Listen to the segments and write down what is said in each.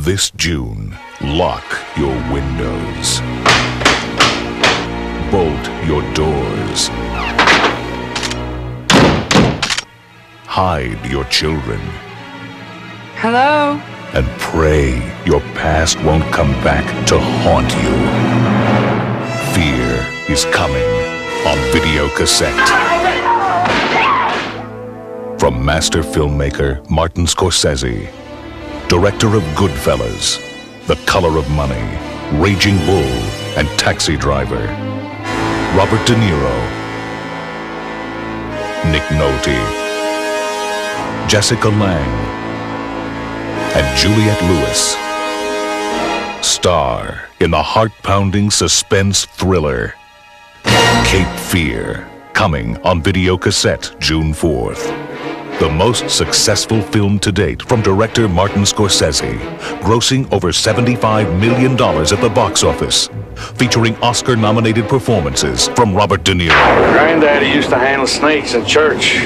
This June, lock your windows. Bolt your doors. Hide your children. Hello? And pray your past won't come back to haunt you. Fear is coming on video cassette. From master filmmaker Martin Scorsese, director of Goodfellas, The Color of Money, Raging Bull, and Taxi Driver, Robert De Niro, Nick Nolte, Jessica Lange, and Juliette Lewis star in the heart-pounding suspense thriller Cape Fear, coming on video cassette June 4th. The most successful film to date from director Martin Scorsese, grossing over $75 million at the box office, featuring Oscar-nominated performances from Robert De Niro. Granddaddy used to handle snakes in church.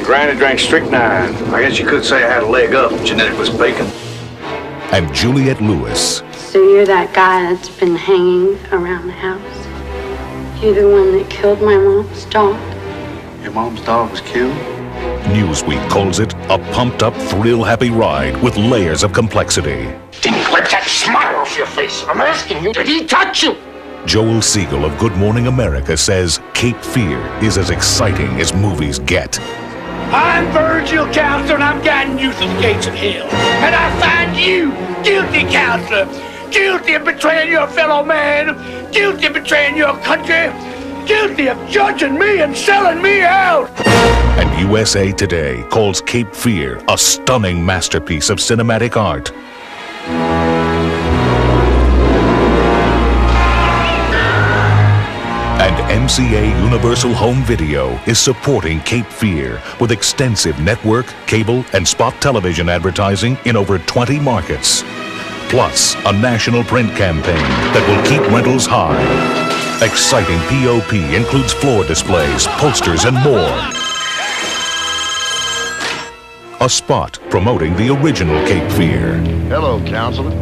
Granny drank strychnine. I guess you could say I had a leg up. Genetic was bacon. And Juliette Lewis. So you're that guy that's been hanging around the house? You're the one that killed my mom's dog? Your mom's dog was killed? Newsweek calls it a pumped-up, thrill-happy ride with layers of complexity. Didn't wipe that smile off your face. I'm asking you, did he touch you? Joel Siegel of Good Morning America says Cape Fear is as exciting as movies get. I'm Virgil Counselor, and I'm guiding you through the gates of hell. And I find you guilty, Counselor. Guilty of betraying your fellow man. Guilty of betraying your country. Guilty of judging me and selling me out. And USA Today calls Cape Fear a stunning masterpiece of cinematic art. And MCA Universal Home Video is supporting Cape Fear with extensive network, cable, and spot television advertising in over 20 markets. Plus, a national print campaign that will keep rentals high. Exciting POP includes floor displays, posters, and more. A spot promoting the original Cape Fear. Hello, Counselor.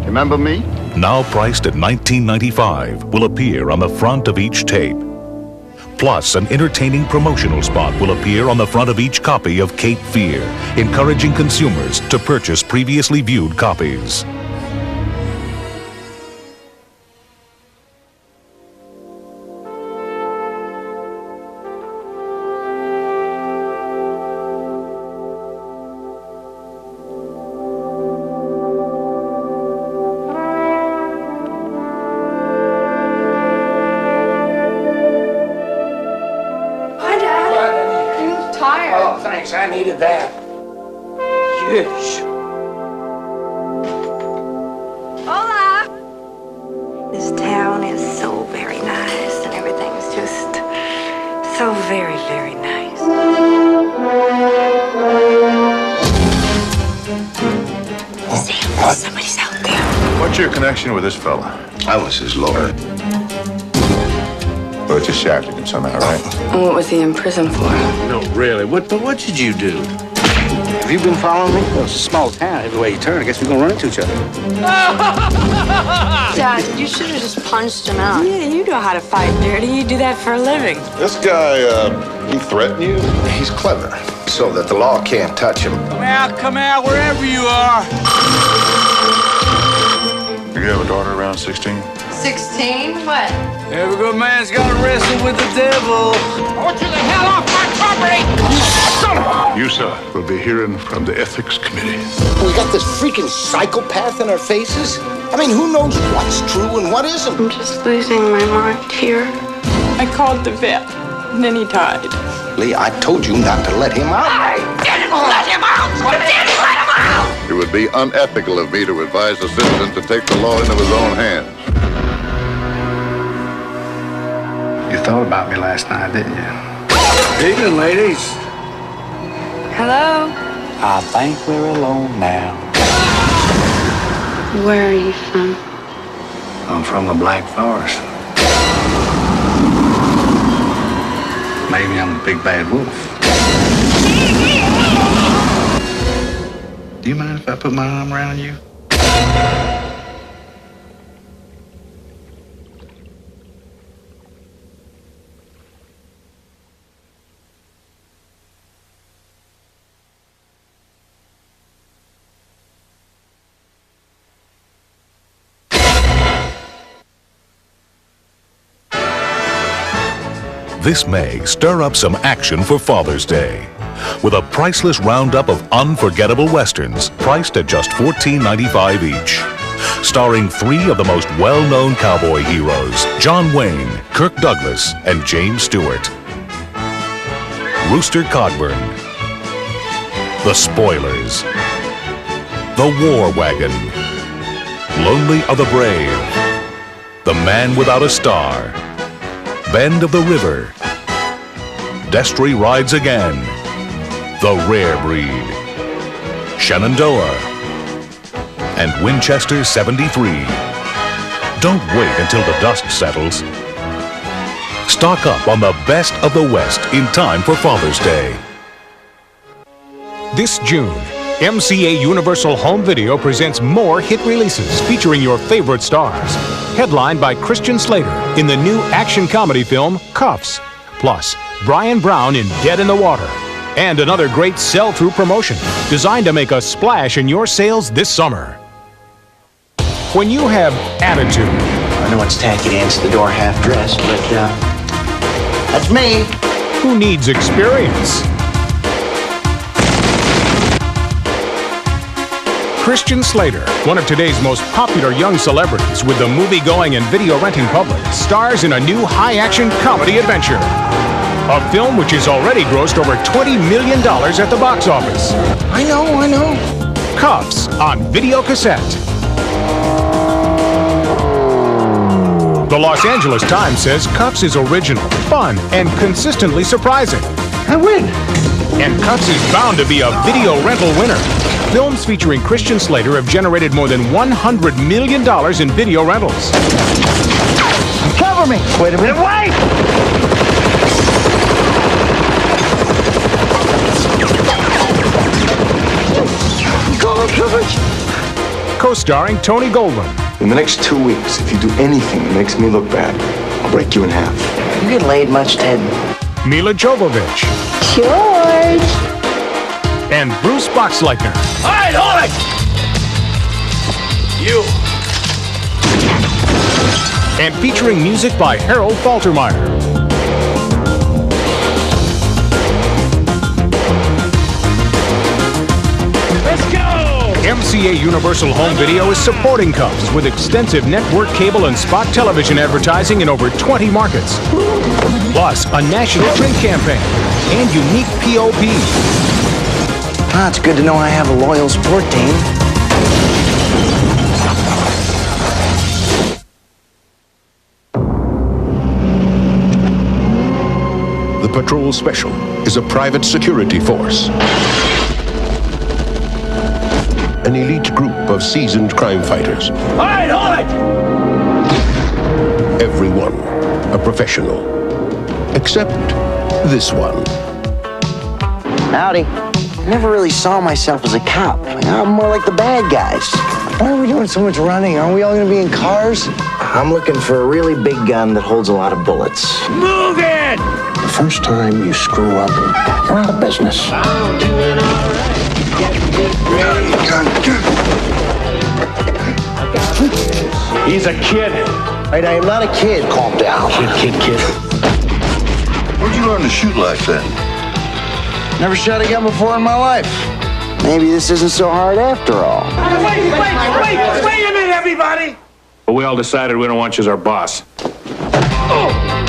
Remember me? Now priced at $19.95, will appear on the front of each tape. Plus, an entertaining promotional spot will appear on the front of each copy of Cape Fear, encouraging consumers to purchase previously viewed copies. Oh, thanks. I needed that. Yes. Hola! This town is so very nice, and everything's just so very, very nice. Sam, somebody's out there. What's your connection with this fella? I was his lawyer. But you shafted him somehow, right? And what was he in prison for? No, really. What did you do? Have you been following me? Well, it's a small town. Every way you turn, I guess we're gonna run into each other. Dad, you should have just punched him out. Yeah, you know how to fight dirty. You do that for a living. This guy, he threatened you? He's clever, so that the law can't touch him. Come out, wherever you are. You have a daughter around 16? 16? What? Every good man's got to wrestle with the devil. I want you the hell off my property! You, sir, will be hearing from the Ethics Committee. We got this freaking psychopath in our faces. I mean, who knows what's true and what isn't? I'm just losing my mind here. I called the vet, and then he died. Lee, I told you not to let him out. I didn't let him out! I didn't let him out! It would be unethical of me to advise a citizen to take the law into his own hands. You thought about me last night, didn't you? Evening, ladies. Hello? I think we're alone now. Where are you from? I'm from the Black Forest. Maybe I'm a big bad wolf. Do you mind if I put my arm around you? This May, stir up some action for Father's Day with a priceless roundup of unforgettable westerns priced at just $14.95 each. Starring three of the most well-known cowboy heroes, John Wayne, Kirk Douglas, and James Stewart. Rooster Cogburn, The Spoilers, The War Wagon, Lonely Are the Brave, The Man Without a Star, Bend of the River, Destry Rides Again, The Rare Breed, Shenandoah, and Winchester 73. Don't wait until the dust settles. Stock up on the best of the West in time for Father's Day. This June, MCA Universal Home Video presents more hit releases featuring your favorite stars. Headlined by Christian Slater in the new action comedy film, Kuffs. Plus, Brian Brown in Dead in the Water. And another great sell-through promotion designed to make a splash in your sales this summer. When you have attitude... I know it's tacky to answer the door half-dressed, but, that's me. Who needs experience? Christian Slater, one of today's most popular young celebrities with the movie-going and video-renting public, stars in a new high-action comedy adventure. A film which has already grossed over $20 million at the box office. I know. Kuffs on video cassette. The Los Angeles Times says Kuffs is original, fun, and consistently surprising. I win. And Kuffs is bound to be a video rental winner. Films featuring Christian Slater have generated more than $100 million in video rentals. Cover me! Wait a minute, wait! Co-starring Tony Goldwyn. In the next 2 weeks, if you do anything that makes me look bad, I'll break you in half. You get laid much, Ted? Mila Jovovich. George! And Bruce Boxleitner. All right, hold it! You. And featuring music by Harold Faltermeyer. Let's go! MCA Universal Home Video is supporting Kuffs with extensive network cable and spot television advertising in over 20 markets. Plus, a national print campaign and unique POP. Ah, it's good to know I have a loyal support team. The Patrol Special is a private security force. An elite group of seasoned crime fighters. All right, hold it! Everyone a professional. Except this one. Howdy. I never really saw myself as a cop. I'm more like the bad guys. Why are we doing so much running? Aren't we all gonna be in cars? I'm looking for a really big gun that holds a lot of bullets. Move it! The first time you screw up, you're out of business. He's a kid. Right, I am not a kid. Calm down. Kid. Where'd you learn to shoot like that? Never shot a gun before in my life. Maybe this isn't so hard after all. Wait a minute, everybody! But we all decided we don't want you as our boss.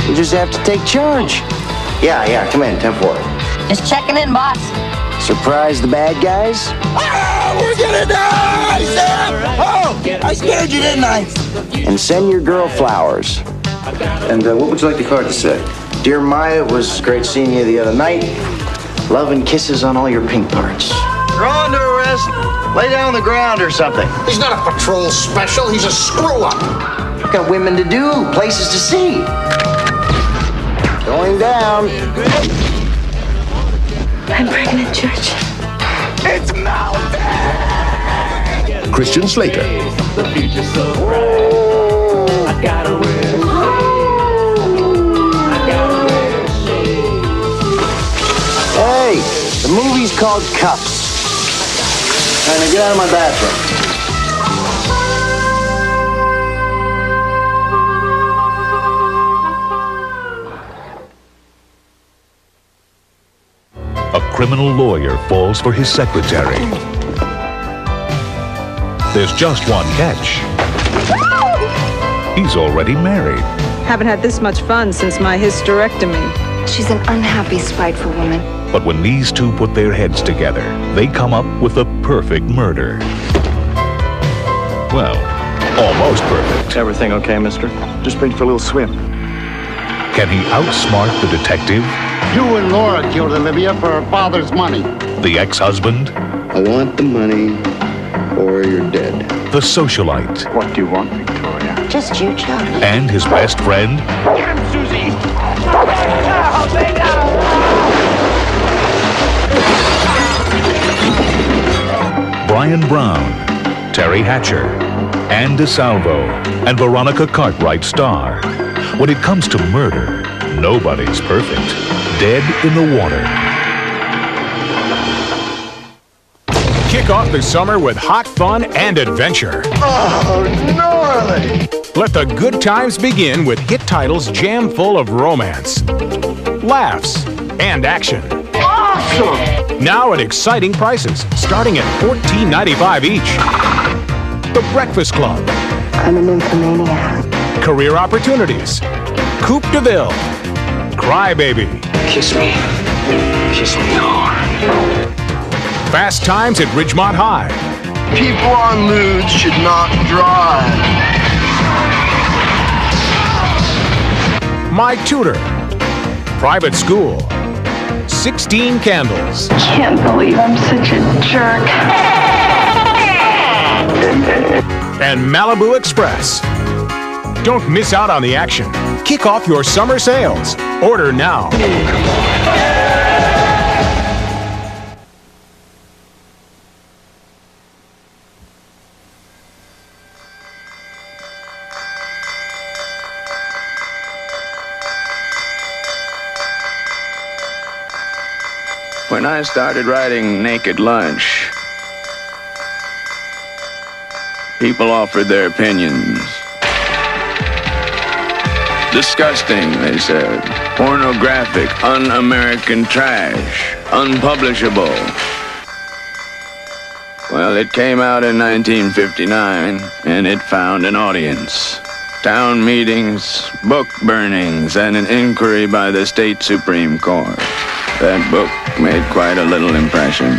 We just have to take charge. Yeah, come in, 10-4. Just checking in, boss. Surprise the bad guys? We're gonna die, Sam! Oh, I scared you, didn't I? And send your girl flowers. And what would you like the card to say? Dear Maya, it was great seeing you the other night. Love and kisses on all your pink parts. You're under arrest. Lay down on the ground or something. He's not a patrol special, he's a screw-up. Got women to do, places to see. Going down. I'm pregnant, George. It's melting! Christian Slater. The future's so bright. I gotta wear shades. I gotta wear shades. Hey, the movie's called Kuffs. Now get out of my bathroom. A criminal lawyer falls for his secretary. There's just one catch. He's already married. Haven't had this much fun since my hysterectomy. She's an unhappy, spiteful woman. But when these two put their heads together, they come up with the perfect murder. Well, almost perfect. Everything okay, mister? Just been for a little swim. Can he outsmart the detective? You and Laura killed Olivia for her father's money. The ex-husband? I want the money, or you're dead. The socialite? What do you want, Victoria? Just you, Chuck. And his best friend? Get him, Susie! Lay down! Brian Brown, Terry Hatcher, Ann DeSalvo, and Veronica Cartwright star. When it comes to murder, nobody's perfect. Dead in the water. Kick off the summer with hot fun and adventure. Oh, gnarly! Let the good times begin with hit titles jam full of romance, laughs, and action. Awesome! Now at exciting prices, starting at $14.95 each. The Breakfast Club. I'm a nymphomaniac. Career opportunities. Coupe de Ville. Cry Baby. Kiss me. Kiss me hard. Fast Times at Ridgemont High. People on lewd should not drive. My Tutor. Private School. 16 Candles. Can't believe I'm such a jerk. And Malibu Express. Don't miss out on the action. Kick off your summer sales. Order now. When I started writing Naked Lunch, people offered their opinions. Disgusting, they said. Pornographic, un-American trash, unpublishable. Well, it came out in 1959, and it found an audience. Town meetings, book burnings, and an inquiry by the state Supreme Court. That book made quite a little impression.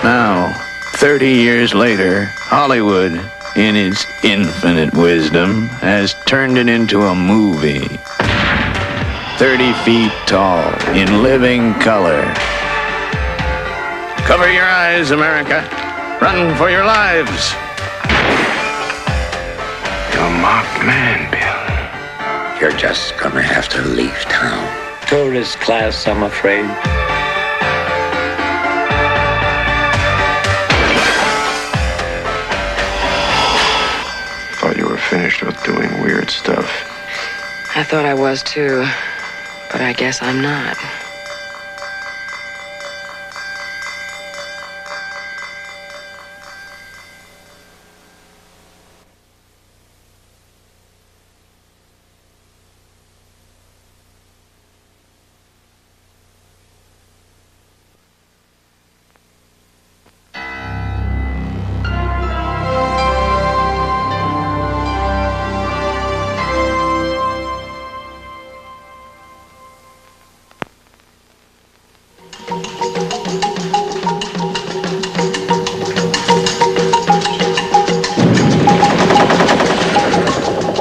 Now, 30 years later, Hollywood, in its infinite wisdom, has turned it into a movie. 30 feet tall, in living color. Cover your eyes, America. Run for your lives. You're a marked man, Bill. You're just gonna have to leave town. Tourist class, I'm afraid. Thought you were finished with doing weird stuff. I thought I was too, but I guess I'm not.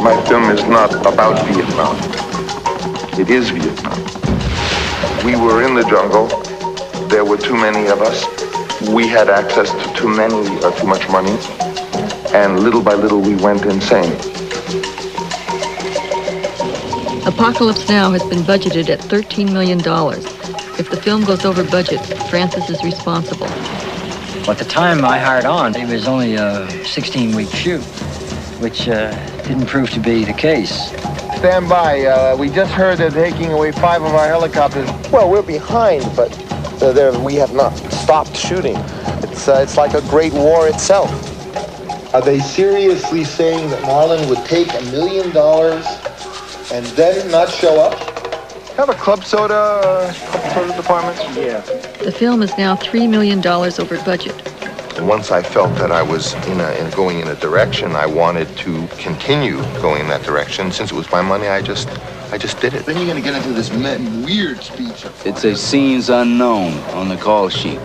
My film is not about Vietnam. It is Vietnam. We were in the jungle. There were too many of us. We had access to too much money. And little by little we went insane. Apocalypse Now has been budgeted at $13 million. If the film goes over budget, Francis is responsible. Well, at the time I hired on, it was only a 16-week shoot, which didn't prove to be the case. Stand by. We just heard they're taking away 5 of our helicopters. Well, we're behind, but we have not stopped shooting. It's like a great war itself. Are they seriously saying that Marlon would take $1 million and then not show up? Have a club soda department? Yeah. The film is now $3 million over budget. And once I felt that I was going in a direction, I wanted to continue going in that direction. Since it was my money, I just did it. Then you're going to get into this weird speech. It says scenes unknown on the call sheet.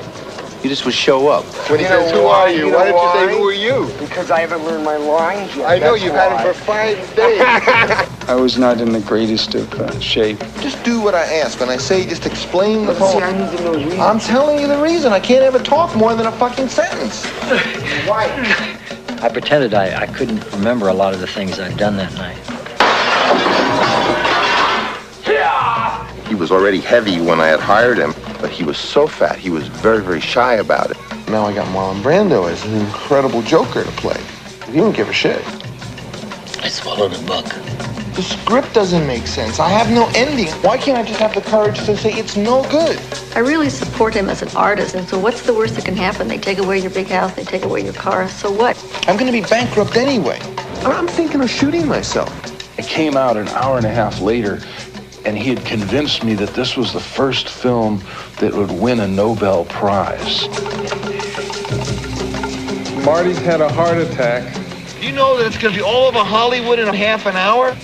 You just would show up. When he says, who are you? Why didn't you say, who are you? Because I haven't learned my lines yet. I know, you've had him for 5 days. I was not in the greatest of shape. Just do what I ask. When I say just explain the poem. See, I need to know the reason. I'm telling you the reason. I can't ever talk more than a fucking sentence. Why? I pretended I couldn't remember a lot of the things I'd done that night. He was already heavy when I had hired him, but he was so fat, he was very, very shy about it. Now I got Marlon Brando as an incredible Joker to play. He don't give a shit. I swallowed a book. The script doesn't make sense. I have no ending. Why can't I just have the courage to say it's no good? I really support him as an artist, and so what's the worst that can happen? They take away your big house, they take away your car, so what? I'm gonna be bankrupt anyway. I'm thinking of shooting myself. It came out an hour and a half later, and he had convinced me that this was the first film that would win a Nobel Prize. Marty's had a heart attack. Do you know that it's going to be all over Hollywood in half an hour?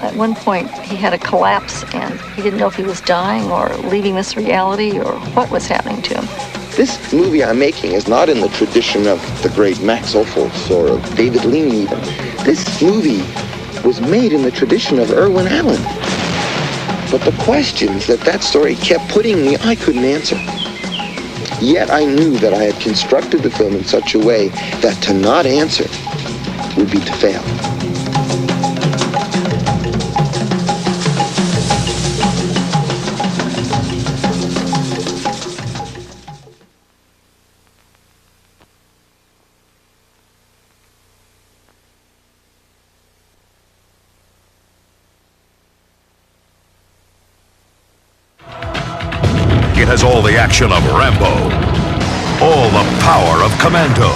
At one point, he had a collapse, and he didn't know if he was dying or leaving this reality or what was happening to him. This movie I'm making is not in the tradition of the great Max Ophuls or of David Lean even. This movie was made in the tradition of Irwin Allen. But the questions that story kept putting me, I couldn't answer. Yet I knew that I had constructed the film in such a way that to not answer would be to fail. It has all the action of Rambo, all the power of Commando.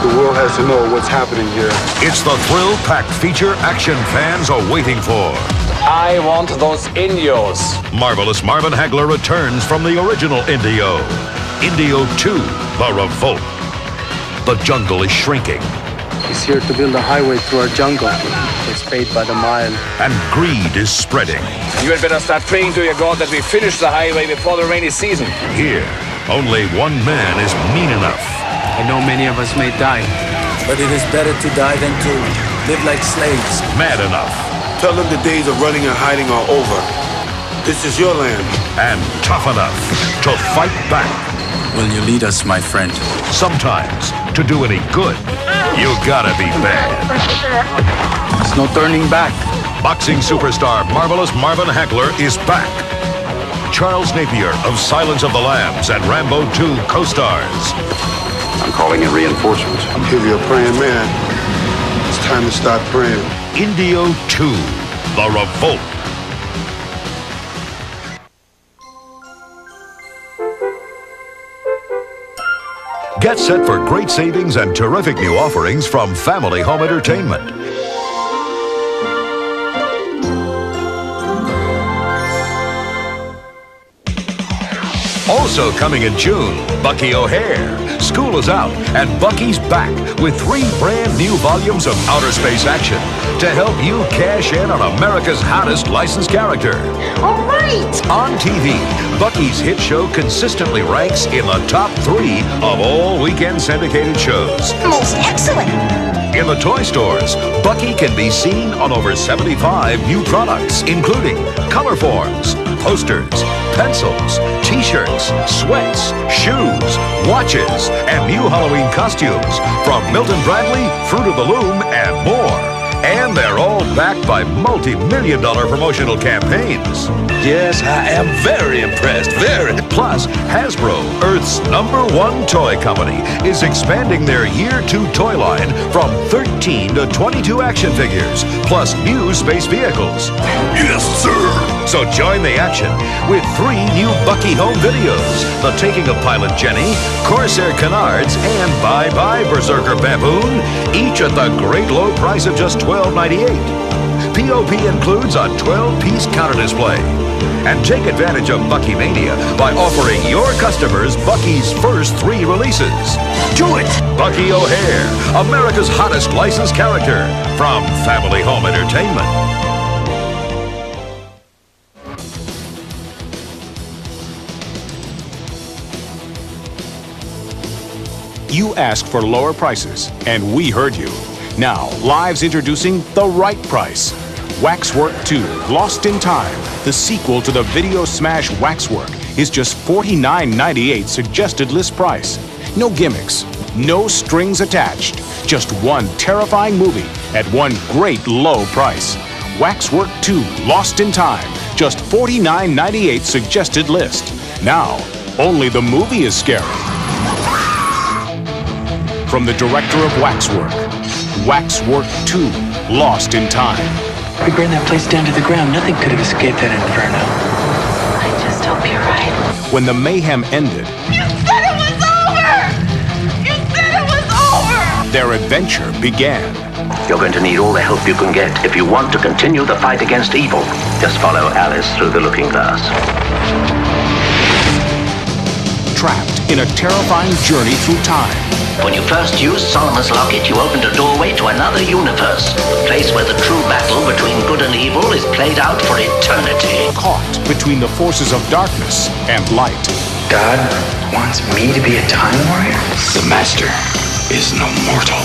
The world has to know what's happening here. It's the thrill-packed feature action fans are waiting for. I want those Indios. Marvelous Marvin Hagler returns from the original Indio. Indio 2, The Revolt. The jungle is shrinking. He's here to build a highway through our jungle. It's paid by the mile. And greed is spreading. You had better start praying to your God that we finish the highway before the rainy season. Here, only one man is mean enough. I know many of us may die, but it is better to die than to live like slaves. Mad enough. Tell them the days of running and hiding are over. This is your land. And tough enough to fight back. Will you lead us, my friend? Sometimes, to do any good, you gotta be bad. There's no turning back. Boxing superstar Marvelous Marvin Hagler is back. Charles Napier of Silence of the Lambs and Rambo 2 co-stars. I'm calling in reinforcements. If you're a praying man, it's time to start praying. Indio 2, The Revolt. Get set for great savings and terrific new offerings from Family Home Entertainment. Also coming in June, Bucky O'Hare. School is out, and Bucky's back with 3 brand new volumes of outer space action to help you cash in on America's hottest licensed character. All right! On TV, Bucky's hit show consistently ranks in the top 3 of all weekend syndicated shows. Most excellent! In the toy stores, Bucky can be seen on over 75 new products, including color forms, posters, pencils, t-shirts, sweats, shoes, watches, and new Halloween costumes from Milton Bradley, Fruit of the Loom, and more. And they're all backed by multi-million-dollar promotional campaigns. Yes, I am very impressed, very. Plus, Hasbro, Earth's #1 toy company, is expanding their Year 2 toy line from 13 to 22 action figures, plus new space vehicles. Yes, sir! So join the action with 3 new Bucky home videos, The Taking of Pilot Jenny, Corsair Canards, and Bye Bye Berserker Baboon, each at the great low price of just $12.98. POP includes a 12-piece counter display. And take advantage of Bucky Mania by offering your customers Bucky's first 3 releases. Do it! Bucky O'Hare, America's hottest licensed character from Family Home Entertainment. You asked for lower prices, and we heard you. Now, Live's introducing the right price. Waxwork 2, Lost in Time, the sequel to the video smash Waxwork, is just $49.98 suggested list price. No gimmicks, no strings attached. Just one terrifying movie at one great low price. Waxwork 2, Lost in Time, just $49.98 suggested list. Now, only the movie is scary. From the director of Waxwork, Waxwork 2, Lost in Time. We burned that place down to the ground. Nothing could have escaped that inferno. I just hope you're right. When the mayhem ended, You said it was over! You said it was over! their adventure began. You're going to need all the help you can get if you want to continue the fight against evil. Just follow Alice through the looking glass. Trapped in a terrifying journey through time. When you first used Solomon's locket, you opened a doorway to another universe. A place where the true battle between good and evil is played out for eternity. Caught between the forces of darkness and light. God wants me to be a time warrior? The Master is no mortal.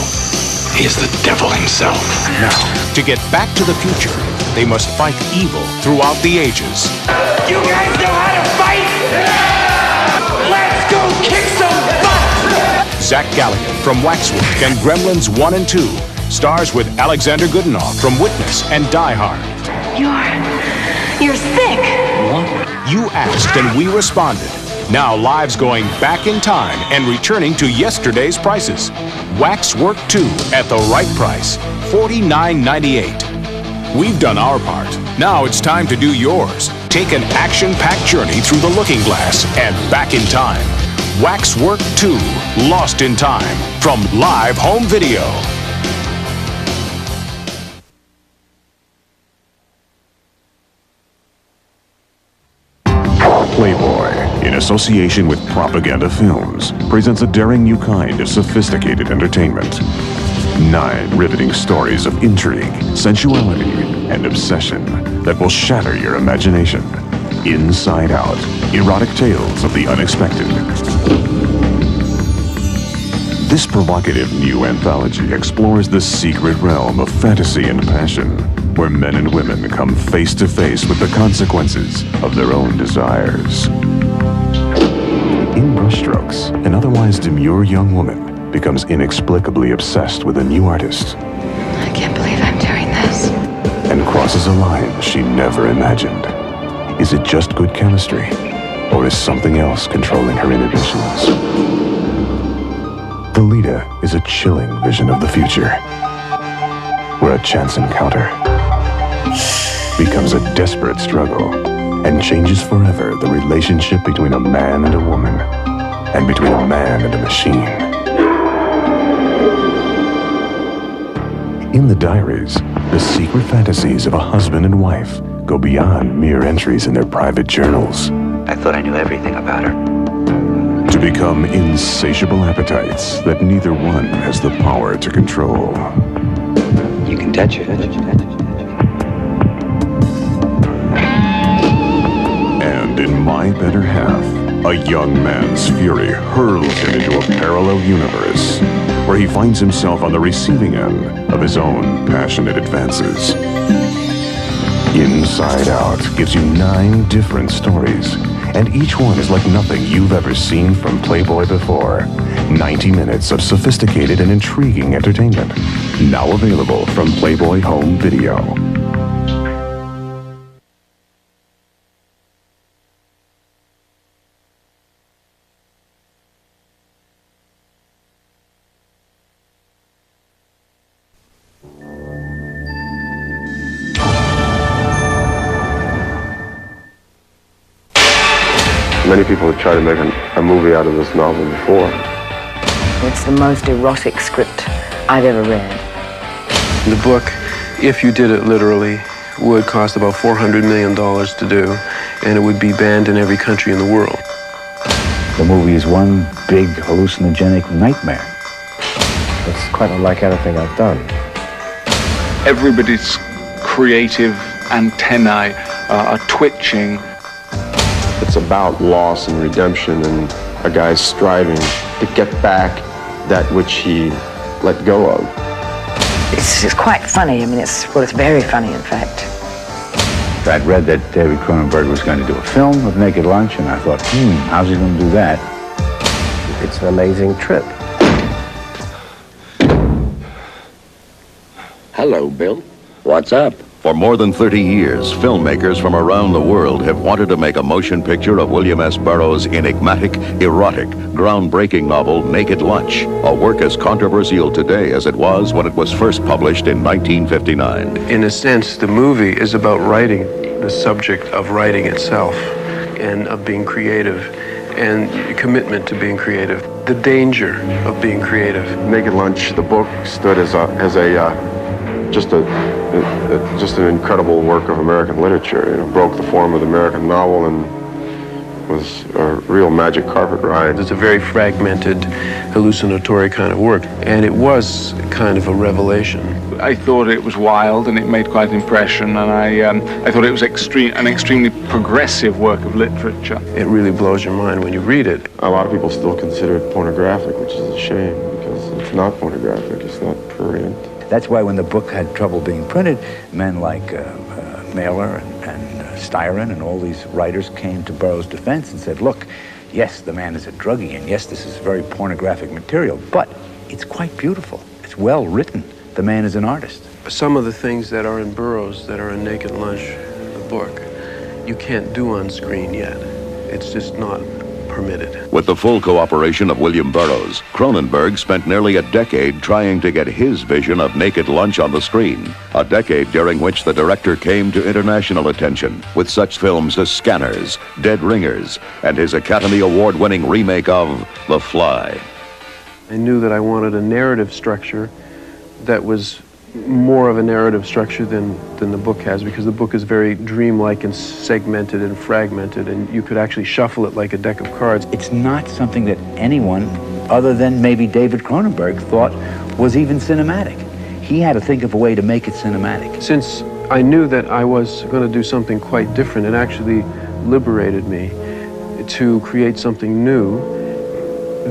He is the devil himself. No. To get back to the future, they must fight evil throughout the ages. You guys know how to fight? Let's go kick some butt! Zach Galligan from Waxwork and Gremlins 1 and 2 stars with Alexander Goodenough from Witness and Die Hard. You're sick. What? You asked and we responded. Now Live's going back in time and returning to yesterday's prices. Waxwork 2 at the right price, $49.98. We've done our part. Now it's time to do yours. Take an action-packed journey through the looking glass and back in time. Waxwork 2, Lost in Time, from Live Home Video. Playboy, in association with Propaganda Films, presents a daring new kind of sophisticated entertainment. 9 riveting stories of intrigue, sensuality, and obsession that will shatter your imagination. Inside Out, erotic tales of the unexpected. This provocative new anthology explores the secret realm of fantasy and passion, where men and women come face to face with the consequences of their own desires. In brushstrokes, an otherwise demure young woman becomes inexplicably obsessed with a new artist. I can't believe I'm doing this. And crosses a line she never imagined. Is it just good chemistry? Or is something else controlling her inhibitions? Lolita is a chilling vision of the future, where a chance encounter becomes a desperate struggle and changes forever the relationship between a man and a woman, and between a man and a machine. In the diaries, the secret fantasies of a husband and wife go beyond mere entries in their private journals. I thought I knew everything about her. To become insatiable appetites that neither one has the power to control. You can touch it. And in My Better Half, a young man's fury hurls him into a parallel universe where he finds himself on the receiving end of his own passionate advances. Inside Out gives you 9 different stories, and each one is like nothing you've ever seen from Playboy before. 90 minutes of sophisticated and intriguing entertainment. Now available from Playboy Home Video. Many people have tried to make a movie out of this novel before. It's the most erotic script I've ever read. The book, if you did it literally, would cost about $400 million to do, and it would be banned in every country in the world. The movie is one big hallucinogenic nightmare. It's quite unlike anything I've done. Everybody's creative antennae are twitching. It's about loss and redemption and a guy's striving to get back that which he let go of. It's quite funny. I mean, it's very funny, in fact. I'd read that David Cronenberg was going to do a film of Naked Lunch, and I thought, how's he going to do that? It's an amazing trip. Hello, Bill. What's up? For more than 30 years, filmmakers from around the world have wanted to make a motion picture of William S. Burroughs' enigmatic, erotic, groundbreaking novel, Naked Lunch, a work as controversial today as it was when it was first published in 1959. In a sense, the movie is about writing, the subject of writing itself, and of being creative, and commitment to being creative, the danger of being creative. Naked Lunch, the book, stood as just an incredible work of American literature. You know, broke the form of the American novel and was a real magic carpet ride. It's a very fragmented, hallucinatory kind of work, and it was kind of a revelation. I thought it was wild, and it made quite an impression, and I thought it was an extremely progressive work of literature. It really blows your mind when you read it. A lot of people still consider it pornographic, which is a shame, because it's not pornographic, it's not prurient. That's why when the book had trouble being printed, men like Mailer and Styron and all these writers came to Burroughs' defense and said, look, yes, the man is a druggie, and yes, this is very pornographic material, but it's quite beautiful. It's well written. The man is an artist. Some of the things that are in Burroughs, that are in Naked Lunch, the book, you can't do on screen yet. It's just not permitted. With the full cooperation of William Burroughs, Cronenberg spent nearly a decade trying to get his vision of Naked Lunch on the screen, a decade during which the director came to international attention with such films as Scanners, Dead Ringers, and his Academy Award-winning remake of The Fly. I knew that I wanted a narrative structure that was more of a narrative structure than the book has, because the book is very dreamlike and segmented and fragmented, and you could actually shuffle it like a deck of cards. It's not something that anyone other than maybe David Cronenberg thought was even cinematic. He had to think of a way to make it cinematic. Since I knew that I was going to do something quite different, it actually liberated me to create something new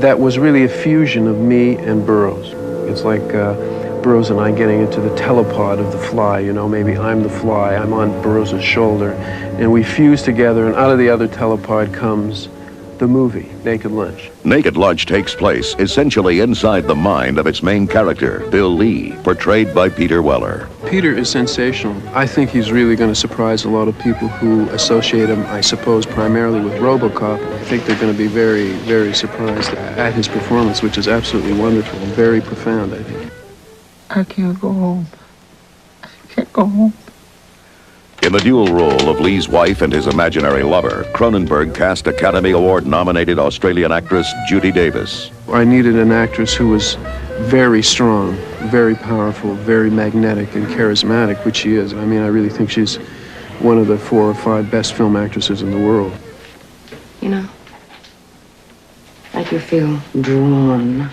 that was really a fusion of me and Burroughs. It's like Burroughs and I getting into the telepod of the fly, you know, maybe I'm the fly, I'm on Burroughs' shoulder, and we fuse together, and out of the other telepod comes the movie, Naked Lunch. Naked Lunch takes place essentially inside the mind of its main character, Bill Lee, portrayed by Peter Weller. Peter is sensational. I think he's really going to surprise a lot of people who associate him, I suppose, primarily with RoboCop. I think they're going to be very, very surprised at his performance, which is absolutely wonderful and very profound, I think. I can't go home. I can't go home. In the dual role of Lee's wife and his imaginary lover, Cronenberg cast Academy Award-nominated Australian actress Judy Davis. I needed an actress who was very strong, very powerful, very magnetic and charismatic, which she is. I mean, I really think she's one of the 4 or 5 best film actresses in the world. You know, I do feel drawn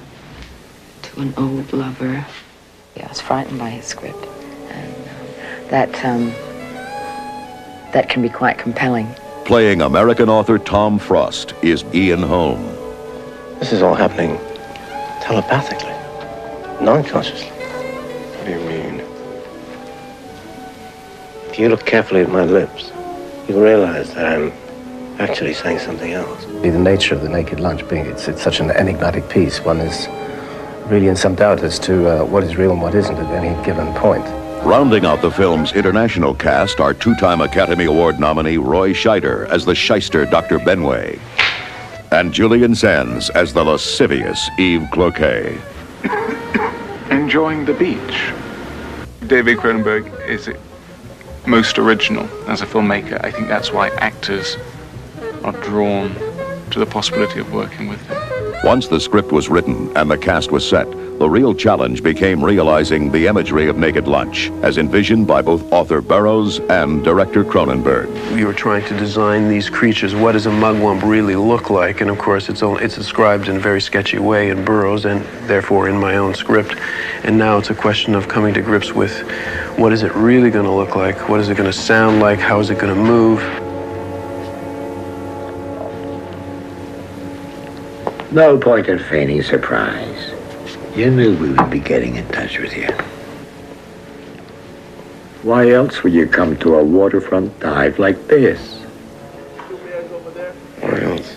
to an old lover. Yeah, I was frightened by his script, and that can be quite compelling. Playing American author Tom Frost is Ian Holm. This is all happening telepathically, non-consciously. What do you mean? If you look carefully at my lips, you'll realize that I'm actually saying something else. The nature of the Naked Lunch being it's such an enigmatic piece, one is really in some doubt as to what is real and what isn't at any given point. Rounding out the film's international cast are two-time Academy Award nominee Roy Scheider as the shyster Dr. Benway, and Julian Sands as the lascivious Yves Cloquet. Enjoying the beach. David Cronenberg is most original as a filmmaker. I think that's why actors are drawn to the possibility of working with him. Once the script was written and the cast was set, the real challenge became realizing the imagery of Naked Lunch, as envisioned by both author Burroughs and director Cronenberg. We were trying to design these creatures. What does a mugwump really look like? And of course, it's described in a very sketchy way in Burroughs and therefore in my own script. And now it's a question of coming to grips with what is it really going to look like? What is it going to sound like? How is it going to move? No point in feigning surprise. You knew we would be getting in touch with you. Why else would you come to a waterfront dive like this? Why else?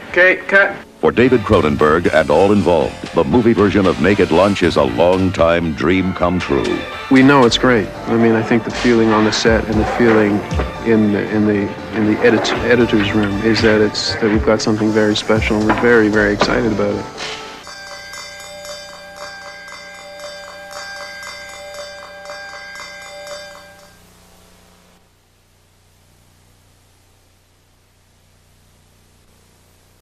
Okay, cut. For David Cronenberg and all involved, the movie version of Naked Lunch is a long-time dream come true. We know it's great. I mean, I think the feeling on the set and the feeling in the editor's room is that we've got something very special, and we're very, very excited about it.